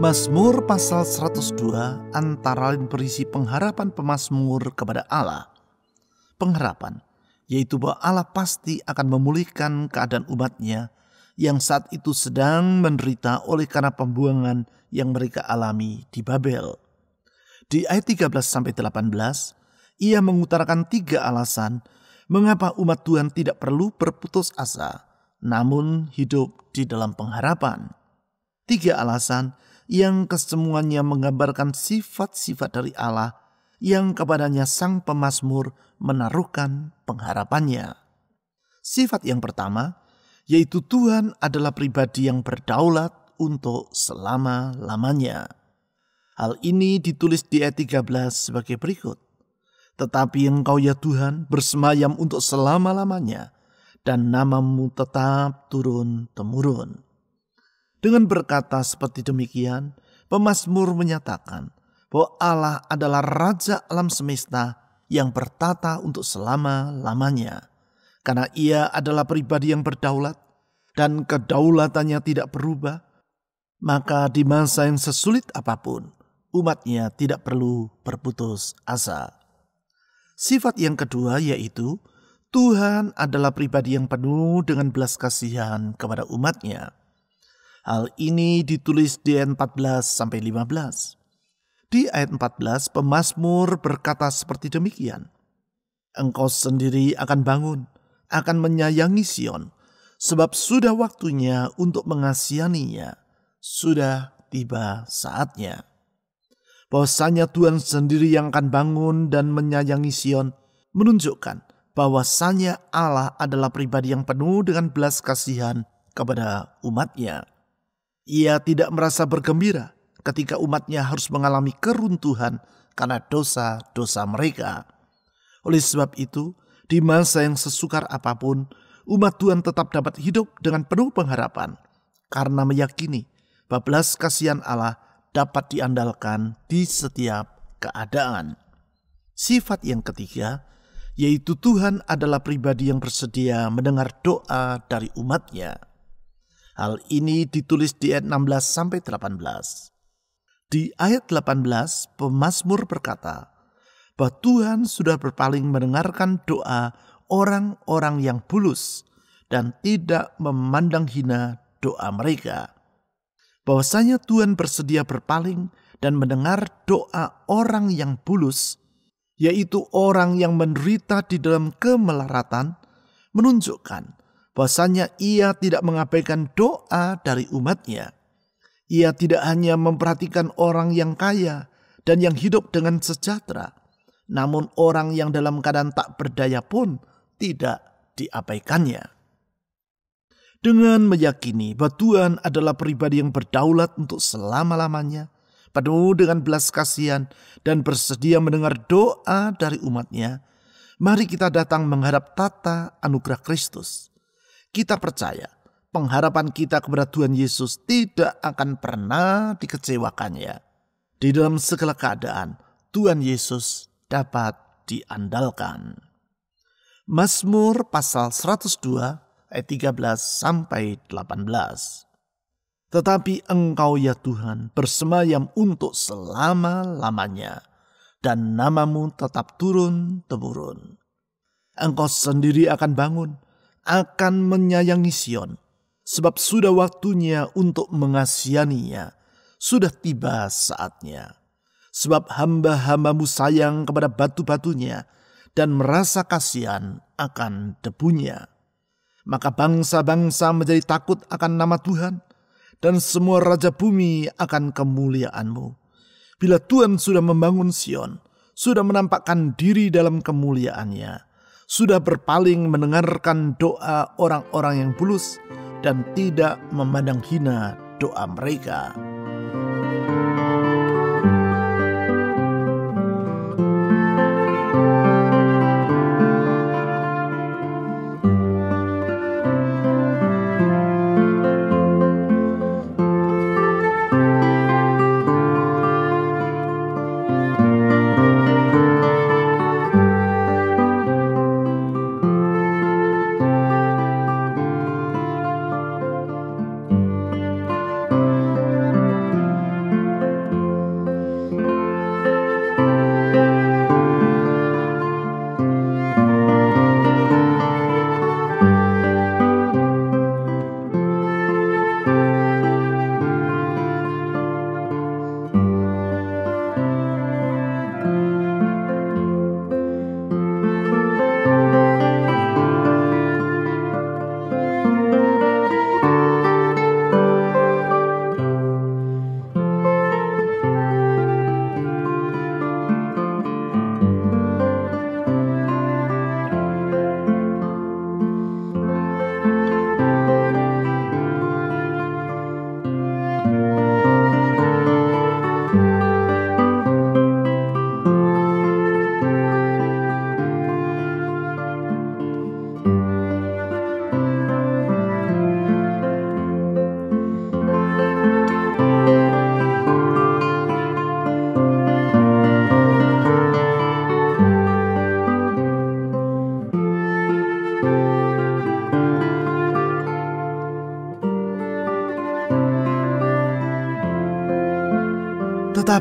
Mazmur pasal 102 antara lain berisi pengharapan pemazmur kepada Allah. Pengharapan, yaitu bahwa Allah pasti akan memulihkan keadaan umatnya yang saat itu sedang menderita oleh karena pembuangan yang mereka alami di Babel. Di ayat 13-18, ia mengutarakan 3 alasan mengapa umat Tuhan tidak perlu berputus asa, namun hidup di dalam pengharapan. 3 alasan yang kesemuanya menggambarkan sifat-sifat dari Allah yang kepadanya sang pemazmur menaruhkan pengharapannya. Sifat yang pertama, yaitu Tuhan adalah pribadi yang berdaulat untuk selama-lamanya. Hal ini ditulis di ayat 13 sebagai berikut. Tetapi Engkau ya Tuhan bersemayam untuk selama-lamanya, dan namamu tetap turun-temurun. Dengan berkata seperti demikian, pemazmur menyatakan bahwa Allah adalah Raja alam semesta yang bertata untuk selama-lamanya. Karena ia adalah pribadi yang berdaulat dan kedaulatannya tidak berubah, maka di masa yang sesulit apapun, umatnya tidak perlu berputus asa. Sifat yang kedua yaitu Tuhan adalah pribadi yang penuh dengan belas kasihan kepada umatnya. Hal ini ditulis di ayat 14-15. Di ayat 14 pemazmur berkata seperti demikian. Engkau sendiri akan bangun, akan menyayangi Sion, sebab sudah waktunya untuk mengasihaninya, sudah tiba saatnya. Bahwasanya Tuhan sendiri yang akan bangun dan menyayangi Sion menunjukkan bahwasanya Allah adalah pribadi yang penuh dengan belas kasihan kepada umatnya. Ia tidak merasa bergembira ketika umatnya harus mengalami keruntuhan karena dosa-dosa mereka. Oleh sebab itu, di masa yang sesukar apapun, umat Tuhan tetap dapat hidup dengan penuh pengharapan karena meyakini bahwa belas kasihan Allah dapat diandalkan di setiap keadaan. Sifat yang ketiga, yaitu Tuhan adalah pribadi yang bersedia mendengar doa dari umatnya. Hal ini ditulis di ayat 16-18. Di ayat 18, pemazmur berkata bahwa Tuhan sudah berpaling mendengarkan doa orang-orang yang bulus dan tidak memandang hina doa mereka. Bahwasanya Tuhan bersedia berpaling dan mendengar doa orang yang bulus, yaitu orang yang menderita di dalam kemelaratan, menunjukkan bahwasanya ia tidak mengabaikan doa dari umatnya. Ia tidak hanya memperhatikan orang yang kaya dan yang hidup dengan sejahtera, namun orang yang dalam keadaan tak berdaya pun tidak diabaikannya. Dengan meyakini bahwa Tuhan adalah pribadi yang berdaulat untuk selama-lamanya, penuh dengan belas kasihan dan bersedia mendengar doa dari umatnya, mari kita datang menghadap tata anugerah Kristus. Kita percaya pengharapan kita kepada Tuhan Yesus tidak akan pernah dikecewakannya. Di dalam segala keadaan, Tuhan Yesus dapat diandalkan. Mazmur pasal 102 ayat 13-18. Tetapi Engkau ya Tuhan bersemayam untuk selama-lamanya, dan namamu tetap turun-temurun. Engkau sendiri akan bangun, akan menyayangi Sion, sebab sudah waktunya untuk mengasihaninya, sudah tiba saatnya. Sebab hamba-hambamu sayang kepada batu-batunya dan merasa kasihan akan debunya. Maka bangsa-bangsa menjadi takut akan nama Tuhan, dan semua raja bumi akan kemuliaan-Mu. Bila Tuhan sudah membangun Sion, sudah menampakkan diri dalam kemuliaan-Nya, sudah berpaling mendengarkan doa orang-orang yang bulus dan tidak memandang hina doa mereka.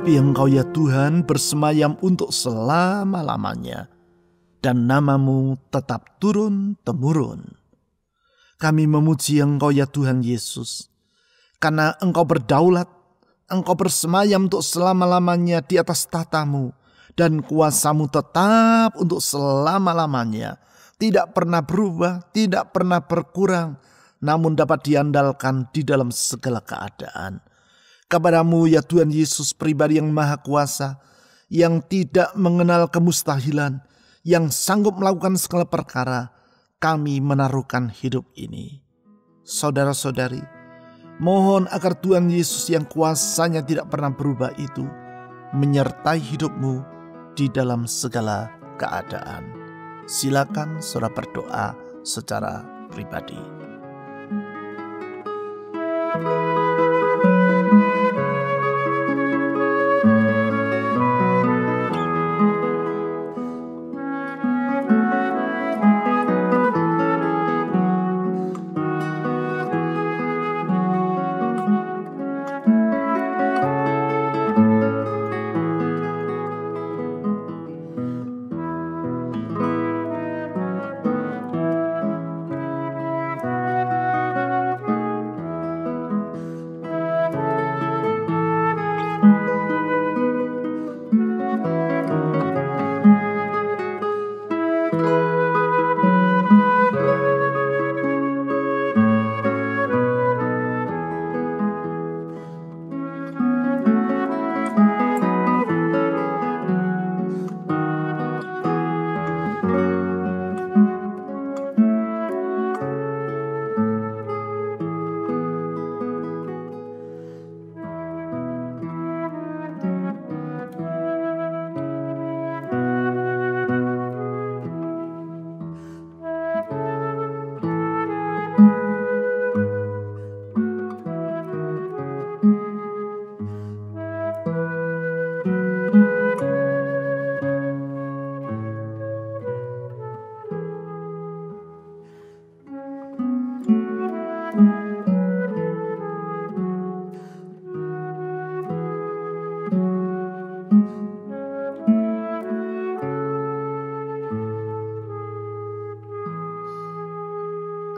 Tetapi Engkau ya Tuhan bersemayam untuk selama-lamanya, dan nama-Mu tetap turun-temurun. Kami memuji Engkau ya Tuhan Yesus, karena Engkau berdaulat, Engkau bersemayam untuk selama-lamanya di atas tahta-Mu, dan kuasa-Mu tetap untuk selama-lamanya, tidak pernah berubah, tidak pernah berkurang, namun dapat diandalkan di dalam segala keadaan. Kepada-Mu ya Tuhan Yesus, pribadi yang maha kuasa, yang tidak mengenal kemustahilan, yang sanggup melakukan segala perkara, kami menaruhkan hidup ini. Saudara-saudari, mohon agar Tuhan Yesus yang kuasanya tidak pernah berubah itu menyertai hidupmu di dalam segala keadaan. Silakan saudara berdoa secara pribadi.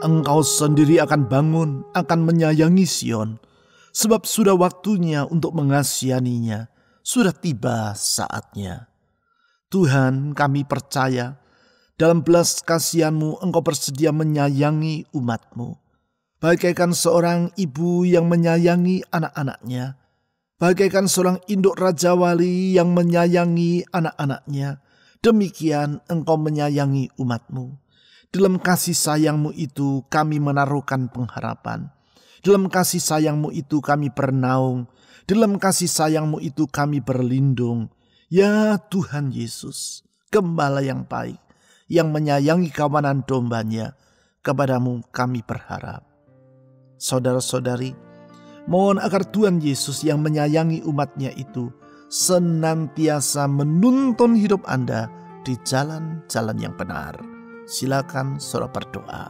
Engkau sendiri akan bangun, akan menyayangi Sion, sebab sudah waktunya untuk mengasihaninya, sudah tiba saatnya. Tuhan, kami percaya, dalam belas kasihan-Mu Engkau bersedia menyayangi umat-Mu. Bagaikan seorang ibu yang menyayangi anak-anaknya, bagaikan seorang induk Raja Wali yang menyayangi anak-anaknya, demikian Engkau menyayangi umat-Mu. Dalam kasih sayang-Mu itu kami menaruhkan pengharapan. Dalam kasih sayang-Mu itu kami bernaung. Dalam kasih sayang-Mu itu kami berlindung. Ya Tuhan Yesus, Gembala yang baik, yang menyayangi kawanan dombanya, kepada-Mu kami berharap. Saudara-saudari, mohon agar Tuhan Yesus yang menyayangi umat-Nya itu senantiasa menuntun hidup Anda di jalan-jalan yang benar. Silakan saudara berdoa.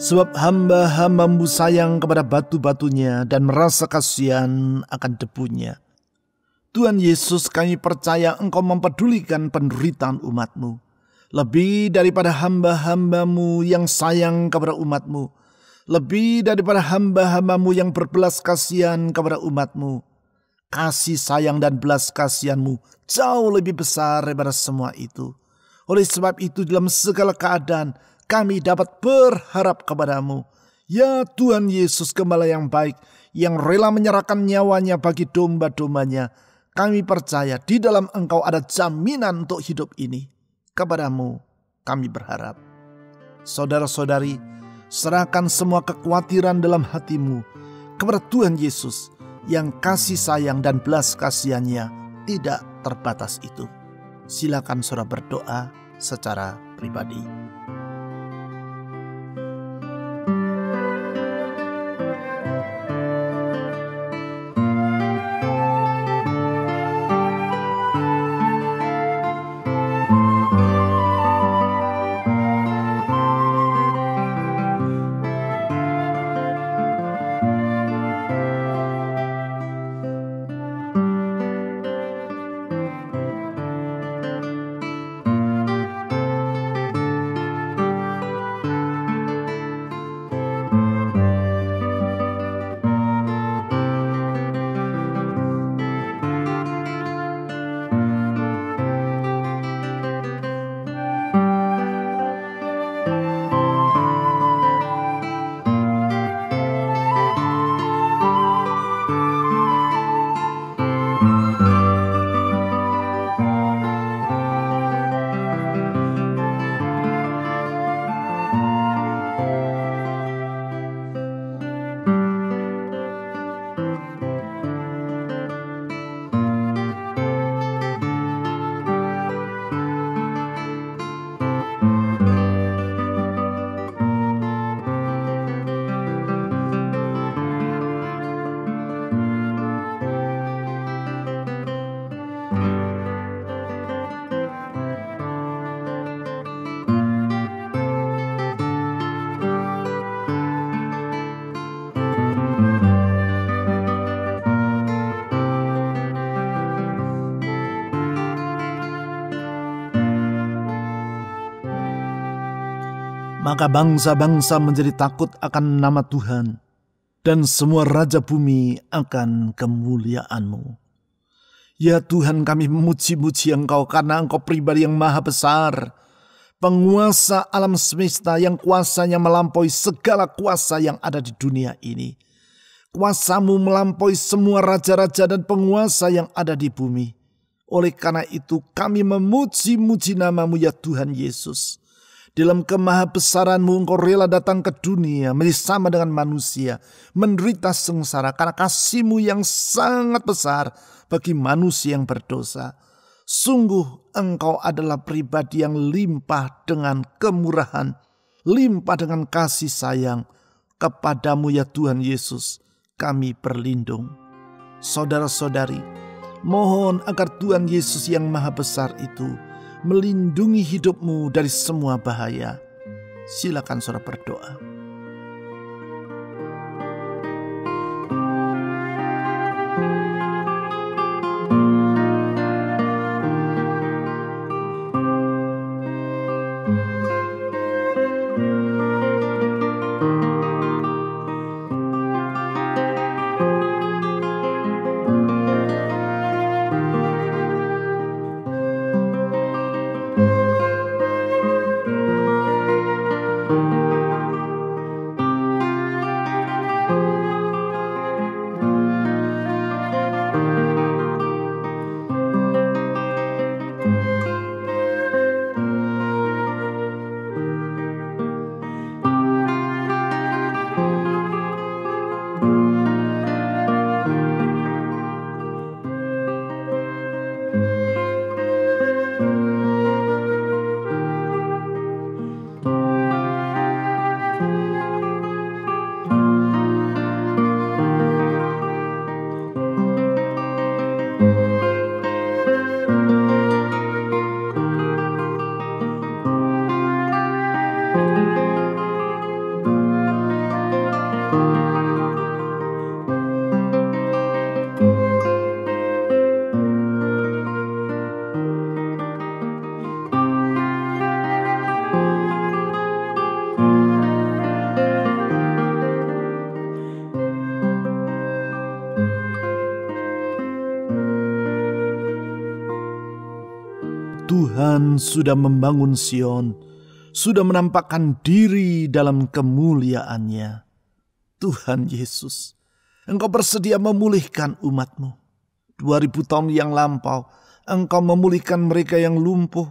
Sebab hamba-hamba-Mu sayang kepada batu-batunya dan merasa kasihan akan debunya. Tuhan Yesus, kami percaya Engkau mempedulikan penderitaan umat-Mu. Lebih daripada hamba-hamba-Mu yang sayang kepada umat-Mu. Lebih daripada hamba-hamba-Mu yang berbelas kasihan kepada umat-Mu. Kasih sayang dan belas kasihan-Mu jauh lebih besar daripada semua itu. Oleh sebab itu dalam segala keadaan kami dapat berharap kepada-Mu. Ya Tuhan Yesus, Gembala yang baik, yang rela menyerahkan nyawanya bagi domba-dombanya. Kami percaya di dalam Engkau ada jaminan untuk hidup ini. Kepada-Mu kami berharap. Saudara-saudari, serahkan semua kekhawatiran dalam hatimu kepada Tuhan Yesus yang kasih sayang dan belas kasihannya tidak terbatas itu. Silakan saudara berdoa secara pribadi. Maka bangsa-bangsa menjadi takut akan nama Tuhan, dan semua raja bumi akan kemuliaan-Mu. Ya Tuhan, kami memuji-muji Engkau karena Engkau pribadi yang maha besar, penguasa alam semesta yang kuasanya melampaui segala kuasa yang ada di dunia ini. Kuasa-Mu melampaui semua raja-raja dan penguasa yang ada di bumi. Oleh karena itu kami memuji-muji nama-Mu ya Tuhan Yesus. Dalam kemahabesaran-Mu Engkau rela datang ke dunia bersama dengan manusia, menderita sengsara karena kasih-Mu yang sangat besar bagi manusia yang berdosa. Sungguh Engkau adalah pribadi yang limpah dengan kemurahan, limpah dengan kasih sayang. Kepada-Mu ya Tuhan Yesus kami berlindung. Saudara-saudari, mohon agar Tuhan Yesus yang maha besar itu melindungi hidupmu dari semua bahaya. Silakan saudara berdoa. Tuhan sudah membangun Sion, sudah menampakkan diri dalam kemuliaannya. Tuhan Yesus, Engkau bersedia memulihkan umat-Mu. 2000 tahun yang lampau, Engkau memulihkan mereka yang lumpuh,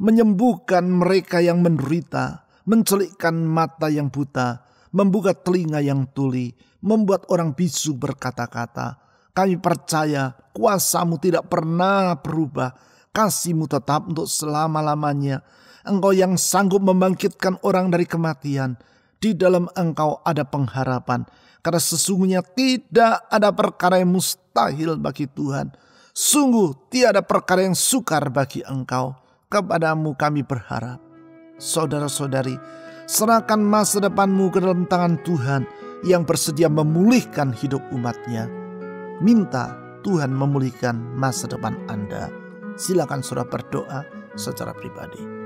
menyembuhkan mereka yang menderita, mencelikkan mata yang buta, membuka telinga yang tuli, membuat orang bisu berkata-kata. Kami percaya kuasa-Mu tidak pernah berubah, kasih-Mu tetap untuk selama-lamanya. Engkau yang sanggup membangkitkan orang dari kematian. Di dalam Engkau ada pengharapan, karena sesungguhnya tidak ada perkara yang mustahil bagi Tuhan. Sungguh tiada perkara yang sukar bagi Engkau. Kepadamu kami berharap. Saudara-saudari, serahkan masa depanmu ke dalam tangan Tuhan yang bersedia memulihkan hidup umat-Nya. Minta Tuhan memulihkan masa depan Anda. Silakan saudara berdoa secara pribadi.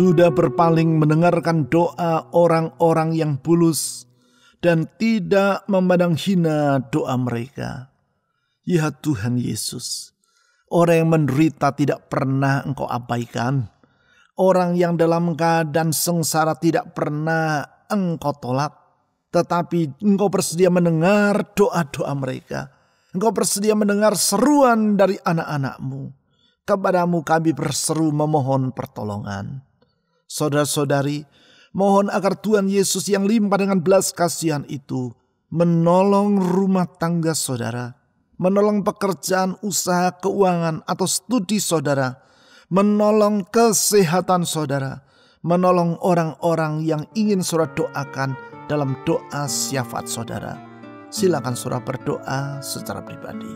Sudah berpaling mendengarkan doa orang-orang yang bulus dan tidak memandang hina doa mereka. Ya Tuhan Yesus, orang yang menderita tidak pernah Engkau abaikan. Orang yang dalam keadaan sengsara tidak pernah Engkau tolak. Tetapi Engkau bersedia mendengar doa-doa mereka. Engkau bersedia mendengar seruan dari anak-anak-Mu. Kepadamu kami berseru memohon pertolongan. Saudara-saudari, mohon agar Tuhan Yesus yang limpah dengan belas kasihan itu menolong rumah tangga saudara, menolong pekerjaan, usaha, keuangan, atau studi saudara, menolong kesehatan saudara, menolong orang-orang yang ingin saudara doakan dalam doa syafaat saudara. Silakan saudara berdoa secara pribadi.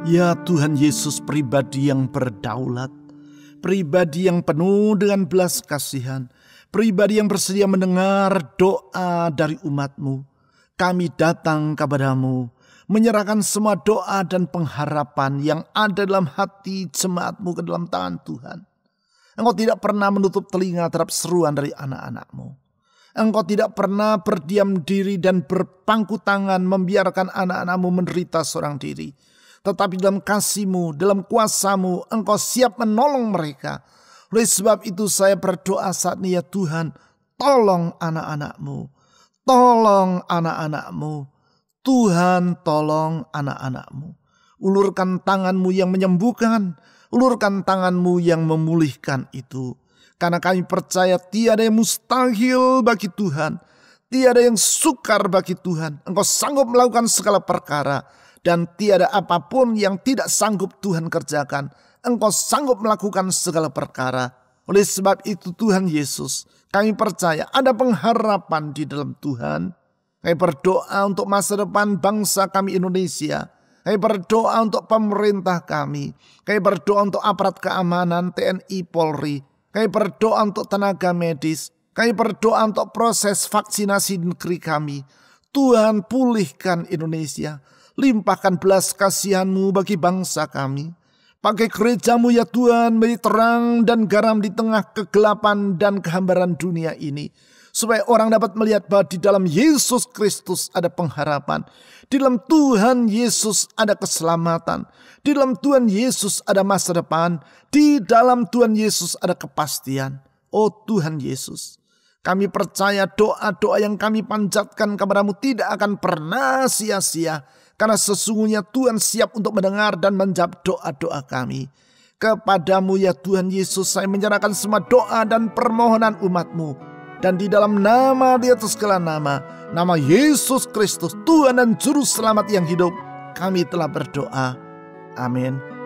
Ya Tuhan Yesus, pribadi yang berdaulat, pribadi yang penuh dengan belas kasihan, pribadi yang bersedia mendengar doa dari umat-Mu. Kami datang kepadamu, menyerahkan semua doa dan pengharapan yang ada dalam hati jemaat-Mu ke dalam tangan Tuhan. Engkau tidak pernah menutup telinga terhadap seruan dari anak-anak-Mu. Engkau tidak pernah berdiam diri dan berpangku tangan membiarkan anak-anak-Mu menderita seorang diri. Tetapi dalam kasih-Mu, dalam kuasa-Mu, Engkau siap menolong mereka. Oleh sebab itu saya berdoa saat ini, ya Tuhan, tolong anak-anak-Mu. Tolong anak-anak-Mu. Tuhan, tolong anak-anak-Mu. Ulurkan tangan-Mu yang menyembuhkan. Ulurkan tangan-Mu yang memulihkan itu. Karena kami percaya tiada yang mustahil bagi Tuhan. Tiada yang sukar bagi Tuhan. Engkau sanggup melakukan segala perkara. Dan tiada apapun yang tidak sanggup Tuhan kerjakan. Engkau sanggup melakukan segala perkara. Oleh sebab itu Tuhan Yesus, kami percaya ada pengharapan di dalam Tuhan. Kami berdoa untuk masa depan bangsa kami Indonesia. Kami berdoa untuk pemerintah kami. Kami berdoa untuk aparat keamanan TNI Polri. Kami berdoa untuk tenaga medis. Kami berdoa untuk proses vaksinasi di negeri kami. Tuhan, pulihkan Indonesia. Limpahkan belas kasihan-Mu bagi bangsa kami. Pakai gereja-Mu ya Tuhan, menjadi terang dan garam di tengah kegelapan dan kehambaran dunia ini. Supaya orang dapat melihat bahwa di dalam Yesus Kristus ada pengharapan. Di dalam Tuhan Yesus ada keselamatan. Di dalam Tuhan Yesus ada masa depan. Di dalam Tuhan Yesus ada kepastian. Oh Tuhan Yesus, kami percaya doa-doa yang kami panjatkan kepada-Mu tidak akan pernah sia-sia. Karena sesungguhnya Tuhan siap untuk mendengar dan menjawab doa-doa kami. Kepadamu ya Tuhan Yesus, saya menyerahkan semua doa dan permohonan umat-Mu. Dan di dalam nama di atas segala nama, nama Yesus Kristus, Tuhan dan Juru Selamat yang hidup, kami telah berdoa. Amin.